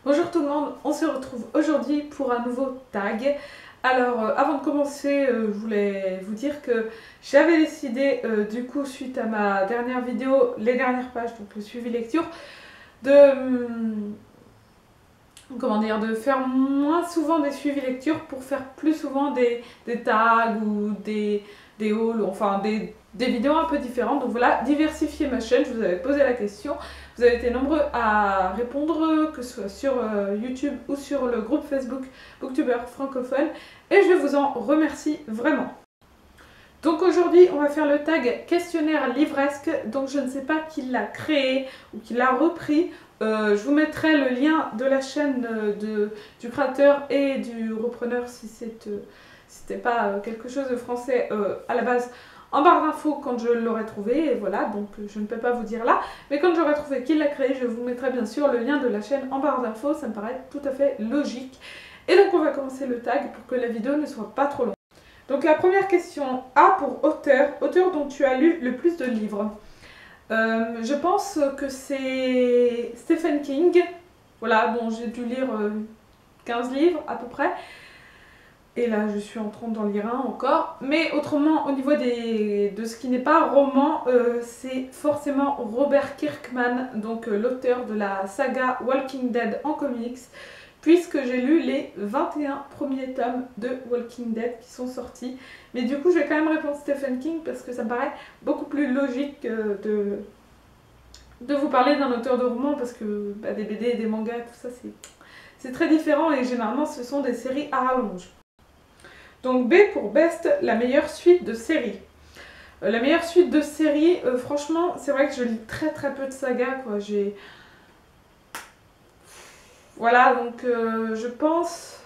Bonjour tout le monde, on se retrouve aujourd'hui pour un nouveau tag. Alors avant de commencer, je voulais vous dire que j'avais décidé, du coup suite à ma dernière vidéo, les dernières pages, donc le suivi lecture, de, de faire moins souvent des suivis lecture pour faire plus souvent des tags ou des hauls, enfin des vidéos un peu différentes. Donc voilà, diversifier ma chaîne, je vous avais posé la question. Vous avez été nombreux à répondre, que ce soit sur YouTube ou sur le groupe Facebook Booktubers francophones, et je vous en remercie vraiment. Donc aujourd'hui, on va faire le tag questionnaire livresque, donc je ne sais pas qui l'a créé ou qui l'a repris. Je vous mettrai le lien de la chaîne du créateur et du repreneur si c'était pas quelque chose de français à la base en barre d'infos quand je l'aurai trouvé, et voilà, donc je ne peux pas vous dire là, mais quand j'aurai trouvé qui l'a créé, je vous mettrai bien sûr le lien de la chaîne en barre d'infos, ça me paraît tout à fait logique. Et donc on va commencer le tag pour que la vidéo ne soit pas trop longue. Donc la première question, A pour auteur dont tu as lu le plus de livres. Je pense que c'est Stephen King, voilà, bon j'ai dû lire 15 livres à peu près. Et là, je suis en train d'en lire un encore. Mais autrement, au niveau de ce qui n'est pas roman, c'est forcément Robert Kirkman, donc l'auteur de la saga Walking Dead en comics, puisque j'ai lu les 21 premiers tomes de Walking Dead qui sont sortis. Mais du coup, je vais quand même répondre Stephen King parce que ça me paraît beaucoup plus logique de vous parler d'un auteur de roman, parce que des BD et des mangas, tout ça, c'est très différent et généralement, ce sont des séries à rallonge. Donc B pour Best, la meilleure suite de série. La meilleure suite de série, franchement, c'est vrai que je lis très peu de sagas, quoi. Voilà, donc je pense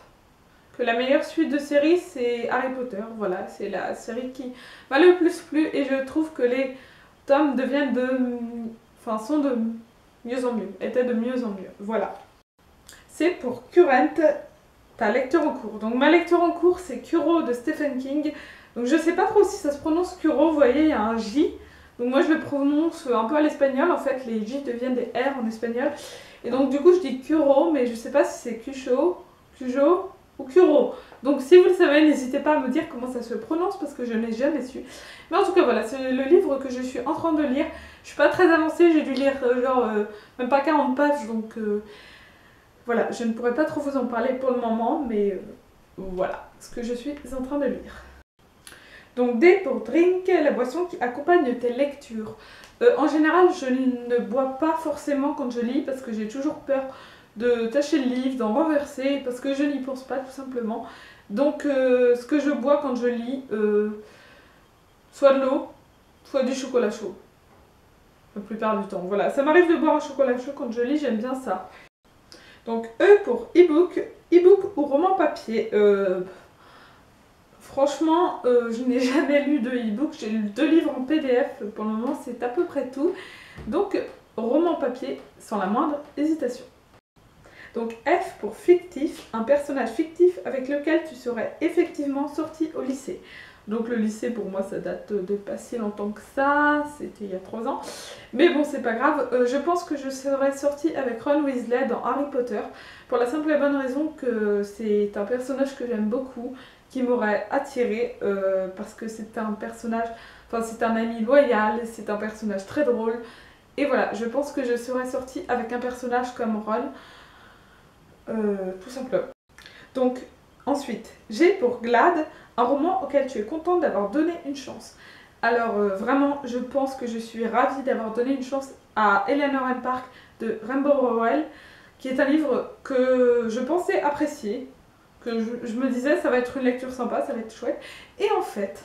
que la meilleure suite de série, c'est Harry Potter. Voilà, c'est la série qui m'a le plus plu et je trouve que les tomes sont de mieux en mieux, étaient de mieux en mieux. Voilà. C'est pour Current, ta lecture en cours. Donc ma lecture en cours, c'est Kuro de Stephen King. Donc je sais pas trop si ça se prononce Kuro, vous voyez, il y a un J. Donc moi je le prononce un peu à l'espagnol, en fait les J deviennent des R en espagnol. Et donc du coup je dis Kuro, mais je sais pas si c'est Kujo ou Kuro. Donc si vous le savez, n'hésitez pas à me dire comment ça se prononce parce que je n'ai jamais su. Mais en tout cas voilà, c'est le livre que je suis en train de lire. Je suis pas très avancée, j'ai dû lire même pas 40 pages, donc... voilà, je ne pourrais pas trop vous en parler pour le moment, mais voilà ce que je suis en train de lire. Donc D pour Drink, la boisson qui accompagne tes lectures. En général, je ne bois pas forcément quand je lis parce que j'ai toujours peur de tacher le livre, d'en renverser, parce que je n'y pense pas tout simplement. Donc ce que je bois quand je lis, soit de l'eau, soit du chocolat chaud. La plupart du temps, voilà. Ça m'arrive de boire un chocolat chaud quand je lis, j'aime bien ça. Donc E pour e-book, e-book ou roman papier. Franchement, je n'ai jamais lu de e-book, j'ai lu 2 livres en PDF, pour le moment c'est à peu près tout. Donc roman papier sans la moindre hésitation. Donc F pour fictif, un personnage fictif avec lequel tu serais effectivement sorti au lycée. Donc le lycée pour moi ça date de pas si longtemps que ça, c'était il y a 3 ans. Mais bon c'est pas grave, je pense que je serais sortie avec Ron Weasley dans Harry Potter. Pour la simple et bonne raison que c'est un personnage que j'aime beaucoup, qui m'aurait attirée parce que c'est un personnage, enfin c'est un ami loyal, c'est un personnage très drôle. Et voilà, je pense que je serais sortie avec un personnage comme Ron, tout simplement. Donc ensuite, G pour Glad, un roman auquel tu es contente d'avoir donné une chance. Alors vraiment, je pense que je suis ravie d'avoir donné une chance à Eleanor and Park de Rainbow Rowell, qui est un livre que je pensais apprécier, que je me disais ça va être une lecture sympa, ça va être chouette. Et en fait,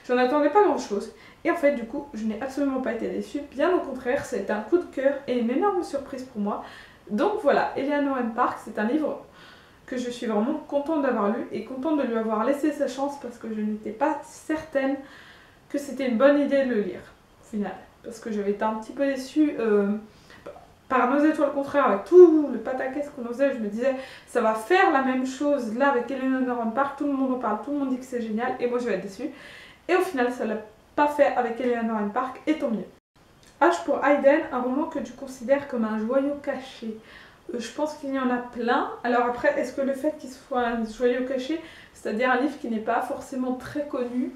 j'en attendais pas grand chose. Et en fait, du coup, je n'ai absolument pas été déçue. Bien au contraire, c'est un coup de cœur et une énorme surprise pour moi. Donc voilà, Eleanor and Park, c'est un livre que je suis vraiment contente d'avoir lu et contente de lui avoir laissé sa chance parce que je n'étais pas certaine que c'était une bonne idée de le lire, au final. Parce que j'avais été un petit peu déçue par Nos étoiles contraires, avec tout le pataquès qu'on osait. Je me disais, ça va faire la même chose là avec Eleanor and Park, tout le monde en parle, tout le monde dit que c'est génial, et moi je vais être déçue. Et au final, ça l'a pas fait avec Eleanor and Park, et tant mieux. H pour Hayden, un roman que tu considères comme un joyau caché. Je pense qu'il y en a plein. Alors après, est-ce que le fait qu'il soit un joyau caché, c'est-à-dire un livre qui n'est pas forcément très connu,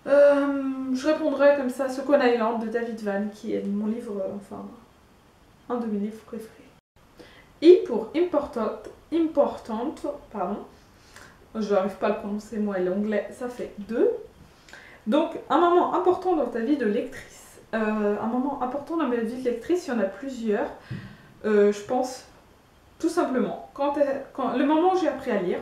je répondrais comme ça, Second Island de David Vann, qui est mon livre, enfin, un de mes livres préférés. I pour importante, pardon. Je n'arrive pas à le prononcer, moi, et l'anglais, ça fait 2. Donc, un moment important dans ta vie de lectrice. Un moment important dans ma vie de lectrice, il y en a plusieurs. Je pense, tout simplement, le moment où j'ai appris à lire.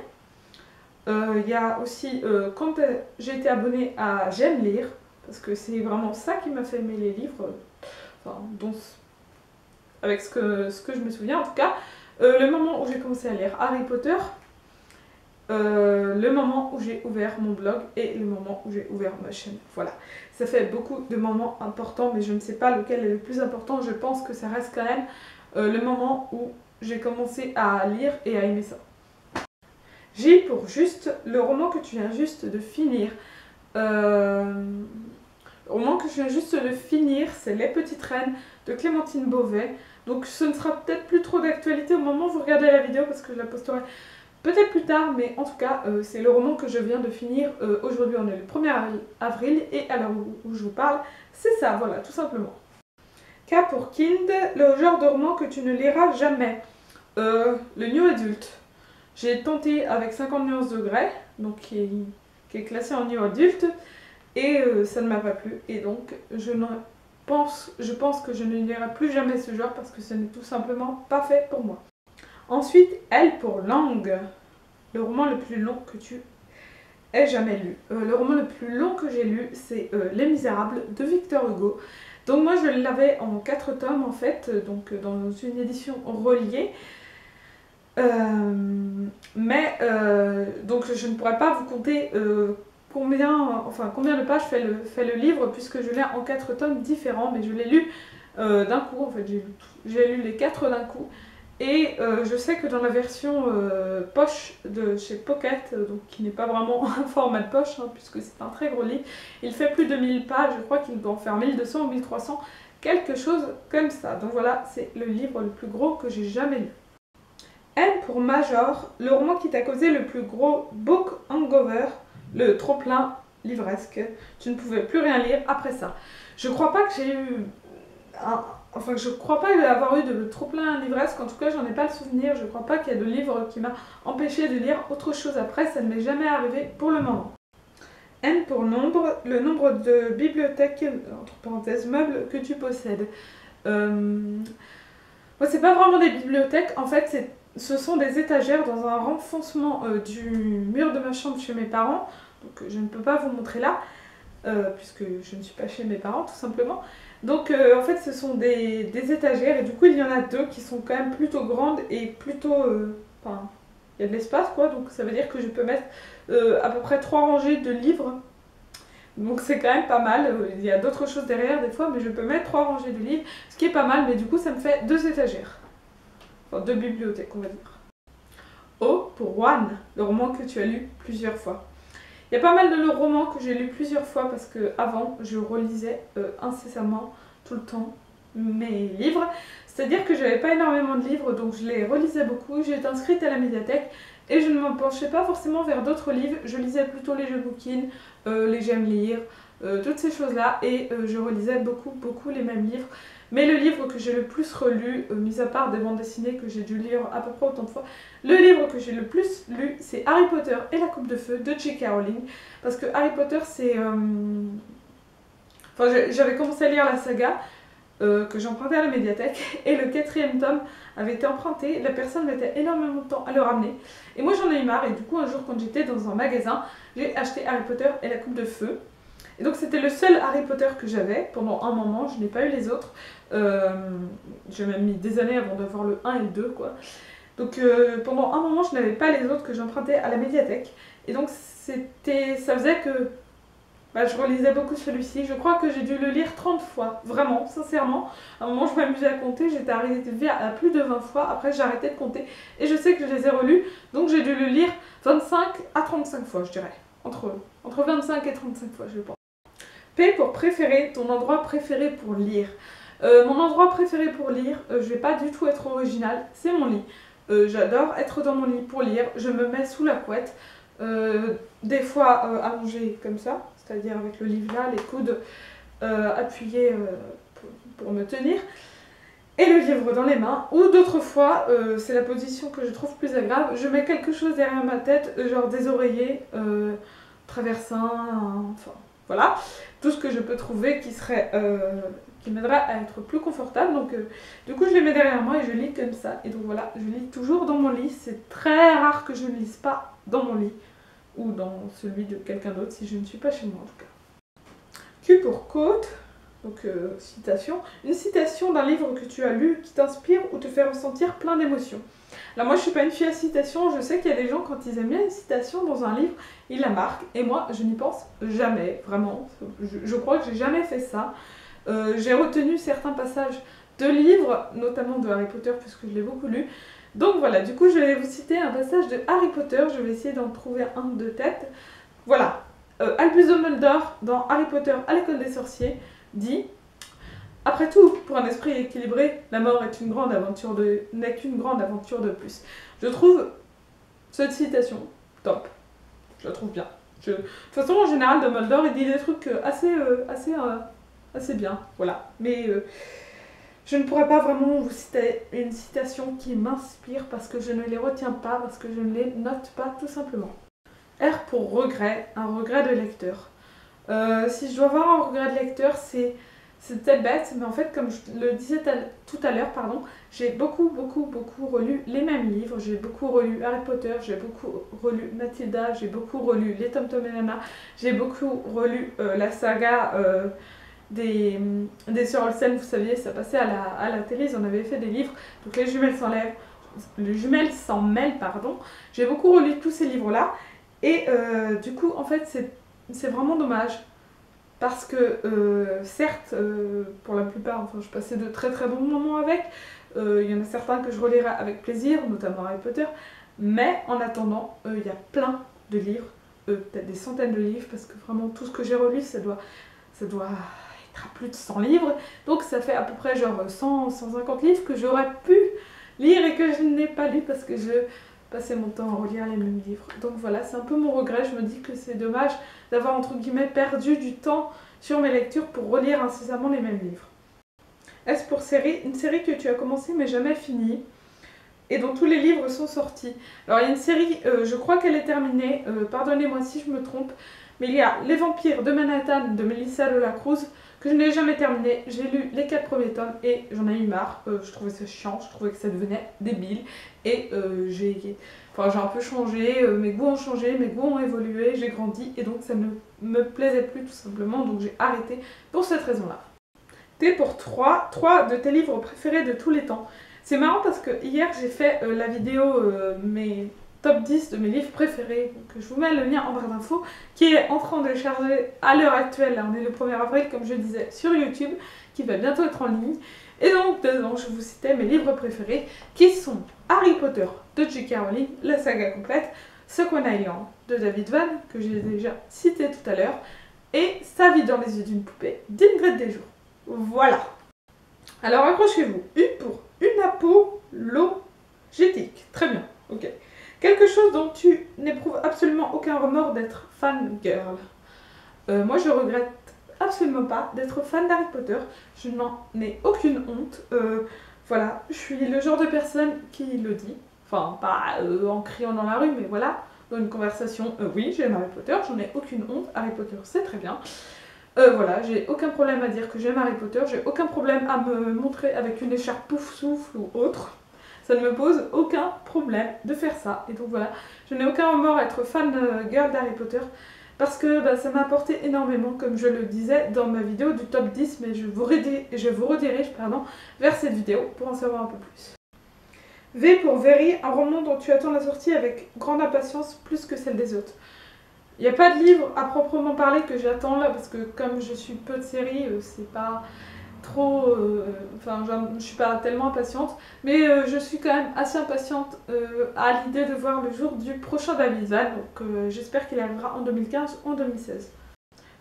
Il y a aussi quand j'ai été abonnée à J'aime lire, parce que c'est vraiment ça qui m'a fait aimer les livres, enfin, avec ce que je me souviens en tout cas. Le moment où j'ai commencé à lire Harry Potter, le moment où j'ai ouvert mon blog et le moment où j'ai ouvert ma chaîne. Voilà, ça fait beaucoup de moments importants, mais je ne sais pas lequel est le plus important. Je pense que ça reste quand même le moment où j'ai commencé à lire et à aimer ça. J pour juste, le roman que tu viens juste de finir. Le roman que je viens juste de finir, c'est Les Petites Reines de Clémentine Beauvais. Donc ce ne sera peut-être plus trop d'actualité au moment où vous regardez la vidéo parce que je la posterai peut-être plus tard, mais en tout cas, c'est le roman que je viens de finir. Aujourd'hui, on est le 1er avril et à l'heure où je vous parle, c'est ça, voilà, tout simplement. K pour Kind, le genre de roman que tu ne liras jamais. Le new adulte. J'ai tenté avec 50 nuances de Grey, donc qui est classé en new adulte, et ça ne m'a pas plu. Et donc, je pense que je ne lirai plus jamais ce genre parce que ce n'est tout simplement pas fait pour moi. Ensuite, L pour langue. Le roman le plus long que tu aies jamais lu. Le roman le plus long que j'ai lu, c'est Les Misérables de Victor Hugo. Donc moi, je l'avais en 4 tomes en fait, donc dans une édition reliée. Donc je ne pourrais pas vous compter combien de pages fait le livre puisque je l'ai en 4 tomes différents, mais je l'ai lu d'un coup, en fait j'ai lu les 4 d'un coup. Et je sais que dans la version poche de chez Pocket, donc qui n'est pas vraiment un format de poche, hein, puisque c'est un très gros livre, il fait plus de 1000 pages, je crois qu'il doit en faire 1200 ou 1300, quelque chose comme ça. Donc voilà, c'est le livre le plus gros que j'ai jamais lu. M pour Major, le roman qui t'a causé le plus gros book hangover, le trop-plein livresque. Tu ne pouvais plus rien lire après ça. Je crois pas que j'ai eu je crois pas avoir eu de trop-plein livresque, en tout cas j'en ai pas le souvenir. Je crois pas qu'il y ait de livre qui m'a empêché de lire autre chose après, ça ne m'est jamais arrivé pour le moment. N pour nombre, le nombre de bibliothèques, entre parenthèses, meubles que tu possèdes. Moi, c'est pas vraiment des bibliothèques, en fait, ce sont des étagères dans un renfoncement du mur de ma chambre chez mes parents. Donc je ne peux pas vous montrer là, puisque je ne suis pas chez mes parents, tout simplement. Donc en fait, ce sont des étagères, et du coup, il y en a 2 qui sont quand même plutôt grandes et plutôt... Enfin, il y a de l'espace, quoi, donc ça veut dire que je peux mettre à peu près 3 rangées de livres. Donc c'est quand même pas mal, il y a d'autres choses derrière des fois, mais je peux mettre 3 rangées de livres, ce qui est pas mal, mais du coup ça me fait 2 étagères. Enfin 2 bibliothèques on va dire. O pour One, le roman que tu as lu plusieurs fois. Il y a pas mal de romans que j'ai lu plusieurs fois parce que avant je relisais incessamment, tout le temps, mes livres. C'est-à-dire que j'avais pas énormément de livres, donc je les relisais beaucoup, j'ai été inscrite à la médiathèque. Et je ne me penchais pas forcément vers d'autres livres, je lisais plutôt les jeux booking, les j'aime lire, toutes ces choses-là, et je relisais beaucoup les mêmes livres. Mais le livre que j'ai le plus relu, mis à part des bandes dessinées que j'ai dû lire à peu près autant de fois, le livre que j'ai le plus lu, c'est Harry Potter et la Coupe de Feu de J.K. Rowling. Parce que Harry Potter, c'est... Enfin, j'avais commencé à lire la saga, que j'empruntais à la médiathèque, et le 4e tome avait été emprunté, la personne mettait énormément de temps à le ramener, et moi j'en ai eu marre, et du coup un jour quand j'étais dans un magasin, j'ai acheté Harry Potter et la Coupe de Feu, et donc c'était le seul Harry Potter que j'avais pendant un moment, je n'ai pas eu les autres, j'ai même mis des années avant d'avoir le 1 et le 2 quoi, donc pendant un moment je n'avais pas les autres que j'empruntais à la médiathèque, et donc ça faisait que je relisais beaucoup celui-ci, je crois que j'ai dû le lire 30 fois, vraiment, sincèrement. À un moment je m'amusais à compter, j'étais arrivée à plus de 20 fois, après j'ai arrêté de compter et je sais que je les ai relus, donc j'ai dû le lire 25 à 35 fois je dirais, entre 25 et 35 fois je pense. P pour préférer, ton endroit préféré pour lire. Mon endroit préféré pour lire, je vais pas du tout être original, c'est mon lit. J'adore être dans mon lit pour lire, je me mets sous la couette, des fois allongée comme ça, c'est-à-dire avec le livre là, les coudes appuyés pour me tenir, et le livre dans les mains, ou d'autres fois, c'est la position que je trouve plus agréable, je mets quelque chose derrière ma tête, genre des oreillers, traversins, enfin voilà, tout ce que je peux trouver qui m'aiderait à être plus confortable. Donc du coup je les mets derrière moi et je lis comme ça. Et donc voilà, je lis toujours dans mon lit. C'est très rare que je ne lise pas dans mon lit ou dans celui de quelqu'un d'autre si je ne suis pas chez moi en tout cas. Q pour quote, donc citation. Une citation d'un livre que tu as lu qui t'inspire ou te fait ressentir plein d'émotions. Alors moi je suis pas une fille à citation, je sais qu'il y a des gens quand ils aiment bien une citation dans un livre, ils la marquent, et moi je n'y pense jamais, vraiment, je crois que j'ai jamais fait ça. J'ai retenu certains passages de livres, notamment de Harry Potter puisque je l'ai beaucoup lu, donc voilà, du coup je vais vous citer un passage de Harry Potter, je vais essayer d'en trouver un de tête. Voilà, Albus Dumbledore dans Harry Potter à l'école des sorciers dit: après tout, pour un esprit équilibré, la mort est n'est qu'une grande aventure de plus. Je trouve cette citation top. Je la trouve bien. De toute façon, en général, Dumbledore, il dit des trucs assez bien. Voilà. Mais je ne pourrais pas vraiment vous citer une citation qui m'inspire parce que je ne les retiens pas, parce que je ne les note pas, tout simplement. R pour regret, un regret de lecteur. Si je dois avoir un regret de lecteur, c'est peut-être bête, mais en fait, comme je le disais tout à l'heure, j'ai beaucoup relu les mêmes livres. J'ai beaucoup relu Harry Potter, j'ai beaucoup relu Mathilda, j'ai beaucoup relu les Tom Tom et Nana, j'ai beaucoup relu la saga des Sœurs Olsen, vous saviez, ça passait à la télé, ils en avaient fait des livres, donc les jumelles s'en mêlent, pardon. J'ai beaucoup relu tous ces livres-là, et du coup, en fait, c'est vraiment dommage. Parce que, certes, pour la plupart, enfin, je passais de très bons moments avec. Il y en a certains que je relirai avec plaisir, notamment Harry Potter. Mais en attendant, il y a plein de livres, peut-être des centaines de livres, parce que vraiment tout ce que j'ai relu, ça doit être à plus de 100 livres. Donc ça fait à peu près genre 150 livres que j'aurais pu lire et que je n'ai pas lu parce que je passer mon temps à relire les mêmes livres. Donc voilà, c'est un peu mon regret, je me dis que c'est dommage d'avoir entre guillemets perdu du temps sur mes lectures pour relire incessamment les mêmes livres. S pour série, une série que tu as commencé mais jamais finie et dont tous les livres sont sortis. Alors il y a une série, je crois qu'elle est terminée, pardonnez-moi si je me trompe, mais il y a Les Vampires de Manhattan de Melissa de la Cruz que je n'ai jamais terminé. J'ai lu les 4 premiers tomes et j'en ai eu marre. Je trouvais ça chiant, je trouvais que ça devenait débile. Et j'ai un peu changé, mes goûts ont changé, mes goûts ont évolué, j'ai grandi et donc ça ne me plaisait plus tout simplement. Donc j'ai arrêté pour cette raison-là. T pour 3 de tes livres préférés de tous les temps. C'est marrant parce que hier j'ai fait la vidéo mes top 10 de mes livres préférés, donc je vous mets le lien en barre d'infos, qui est en train de charger à l'heure actuelle, là on est le 1er avril comme je disais, sur YouTube, qui va bientôt être en ligne. Et donc dedans je vous citais mes livres préférés, qui sont Harry Potter de J.K. Rowling, la saga complète, Second Island de David Vann, que j'ai déjà cité tout à l'heure, et Sa vie dans les yeux d'une poupée d'Ingrid Desjours. Voilà. Alors accrochez-vous, U pour unapologétique. Très bien, ok. Quelque chose dont tu n'éprouves absolument aucun remords d'être fan girl. Moi je regrette absolument pas d'être fan d'Harry Potter. Je n'en ai aucune honte. Voilà, je suis le genre de personne qui le dit. Enfin, pas en criant dans la rue, mais voilà, dans une conversation. Oui, j'aime Harry Potter, j'en ai aucune honte. Harry Potter, c'est très bien. Voilà, j'ai aucun problème à dire que j'aime Harry Potter, j'ai aucun problème à me montrer avec une écharpe pouf souffle ou autre. Ça ne me pose aucun problème de faire ça. Et donc voilà, je n'ai aucun remords à être fan girl d'Harry Potter parce que ça m'a apporté énormément, comme je le disais dans ma vidéo du top 10, mais je vous redirige vers cette vidéo pour en savoir un peu plus. V pour Very, un roman dont tu attends la sortie avec grande impatience plus que celle des autres. Il n'y a pas de livre à proprement parler que j'attends là, parce que comme je suis peu de séries, c'est pas trop... je suis pas tellement impatiente, mais je suis quand même assez impatiente à l'idée de voir le jour du prochain David Vann, donc j'espère qu'il arrivera en 2015 ou en 2016.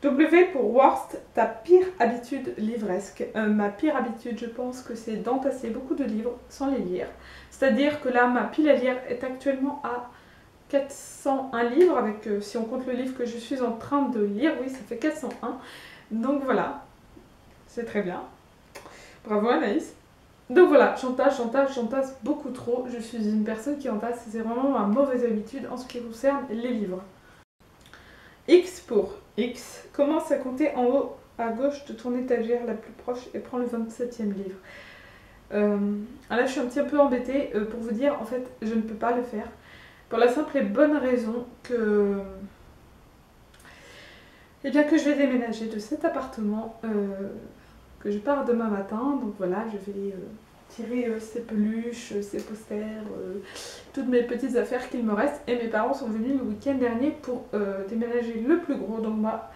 W pour worst, ta pire habitude livresque. Ma pire habitude, je pense que c'est d'entasser beaucoup de livres sans les lire. C'est-à-dire que là, ma pile à lire est actuellement à 401 livres, avec, si on compte le livre que je suis en train de lire, oui, ça fait 401. Donc voilà, c'est très bien. Bravo Anaïs. Donc voilà, j'entasse beaucoup trop. Je suis une personne qui entasse, c'est vraiment ma mauvaise habitude en ce qui concerne les livres. X pour X, commence à compter en haut à gauche de ton étagère la plus proche et prends le 27e livre. Là je suis un petit peu embêtée pour vous dire, en fait je ne peux pas le faire. Pour la simple et bonne raison que... Eh bien que je vais déménager de cet appartement, que je pars demain matin, donc voilà, je vais tirer ces peluches, ces posters, toutes mes petites affaires qu'il me reste. Et mes parents sont venus le week-end dernier pour déménager le plus gros, donc moi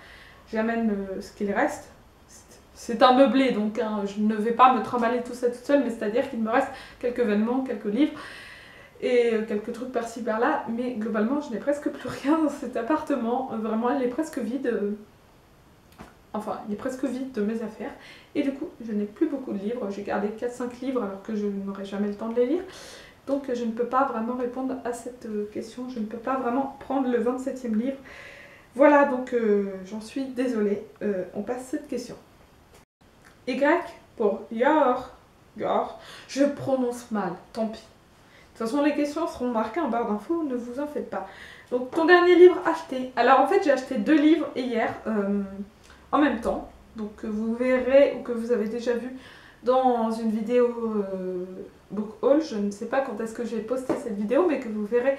j'amène ce qu'il reste. C'est un meublé, donc hein, je ne vais pas me trimballer tout ça toute seule, mais c'est-à-dire qu'il me reste quelques vêtements, quelques livres et quelques trucs par-ci par-là, mais globalement je n'ai presque plus rien dans cet appartement, vraiment il est presque vide. Enfin, il est presque vide de mes affaires. Et du coup, je n'ai plus beaucoup de livres. J'ai gardé 4-5 livres alors que je n'aurai jamais le temps de les lire. Donc je ne peux pas vraiment répondre à cette question. Je ne peux pas vraiment prendre le 27e livre. Voilà, donc j'en suis désolée. On passe cette question. Y pour your. Je prononce mal, tant pis. De toute façon, les questions seront marquées en barre d'infos, ne vous en faites pas. Donc, ton dernier livre acheté. Alors en fait, j'ai acheté 2 livres hier. En même temps, donc que vous verrez ou que vous avez déjà vu dans une vidéo book haul, je ne sais pas quand est-ce que j'ai posté cette vidéo, mais que vous verrez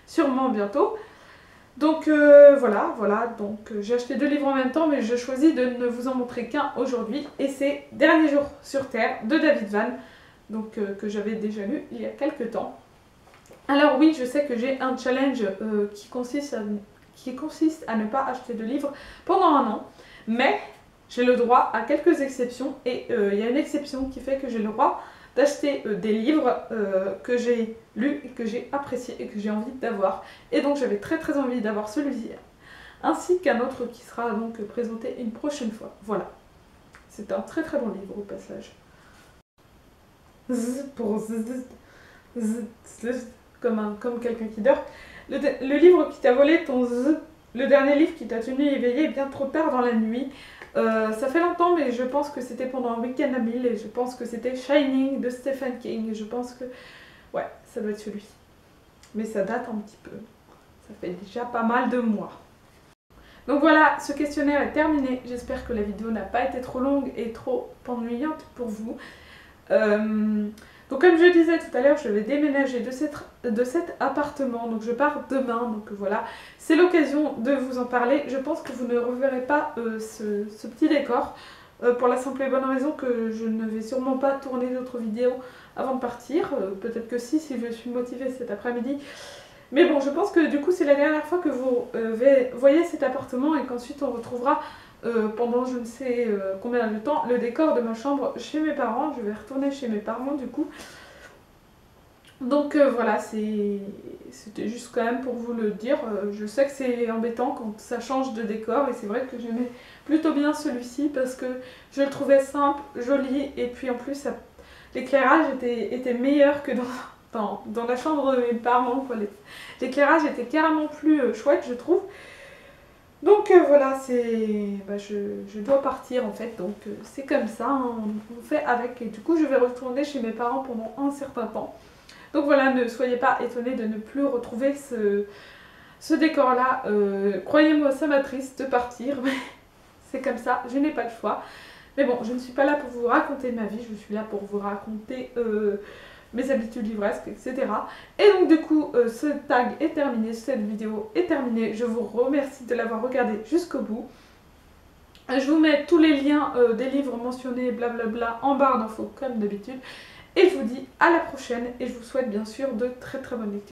sûrement bientôt. Donc voilà, donc j'ai acheté 2 livres en même temps, mais je choisis de ne vous en montrer qu'un aujourd'hui, et c'est Dernier jour sur Terre de David Vann, donc que j'avais déjà lu il y a quelques temps. Alors oui, je sais que j'ai un challenge qui consiste à ne pas acheter de livres pendant un an. Mais j'ai le droit à quelques exceptions et il y a une exception qui fait que j'ai le droit d'acheter des livres que j'ai lus et que j'ai appréciés et que j'ai envie d'avoir. Et donc j'avais très envie d'avoir celui-ci ainsi qu'un autre qui sera donc présenté une prochaine fois. Voilà, c'est un très bon livre au passage. Z pour comme quelqu'un qui dort. Le livre qui t'a volé ton z. Le dernier livre qui t'a tenu éveillé bien trop tard dans la nuit. Ça fait longtemps, mais je pense que c'était pendant un week-end à 1000 et je pense que c'était Shining de Stephen King. Je pense que... ouais, ça doit être celui. Mais ça date un petit peu. Ça fait déjà pas mal de mois. Donc voilà, ce questionnaire est terminé. J'espère que la vidéo n'a pas été trop longue et trop ennuyante pour vous. Donc comme je disais tout à l'heure, je vais déménager de cet appartement, donc je pars demain, donc voilà, c'est l'occasion de vous en parler. Je pense que vous ne reverrez pas ce petit décor, pour la simple et bonne raison que je ne vais sûrement pas tourner d'autres vidéos avant de partir, peut-être que si je suis motivée cet après-midi. Mais bon, je pense que du coup c'est la dernière fois que vous voyez cet appartement et qu'ensuite on retrouvera pendant je ne sais combien de temps le décor de ma chambre chez mes parents. Je vais retourner chez mes parents du coup. Donc voilà, c'était juste quand même pour vous le dire. Je sais que c'est embêtant quand ça change de décor et c'est vrai que j'aimais plutôt bien celui-ci parce que je le trouvais simple, joli et puis en plus l'éclairage était meilleur que dans la chambre de mes parents. L'éclairage était carrément plus chouette, je trouve. Donc voilà, je dois partir en fait, donc c'est comme ça, hein, on fait avec. Et du coup je vais retourner chez mes parents pendant un certain temps. Donc voilà, ne soyez pas étonnés de ne plus retrouver ce décor là. Croyez-moi, ça m'attriste de partir, mais c'est comme ça, je n'ai pas le choix. Mais bon, je ne suis pas là pour vous raconter ma vie, je suis là pour vous raconter mes habitudes livresques, etc. Et donc du coup, ce tag est terminé, cette vidéo est terminée. Je vous remercie de l'avoir regardé jusqu'au bout. Je vous mets tous les liens des livres mentionnés, blablabla, en barre d'infos comme d'habitude. Et je vous dis à la prochaine et je vous souhaite bien sûr de très bonnes lectures.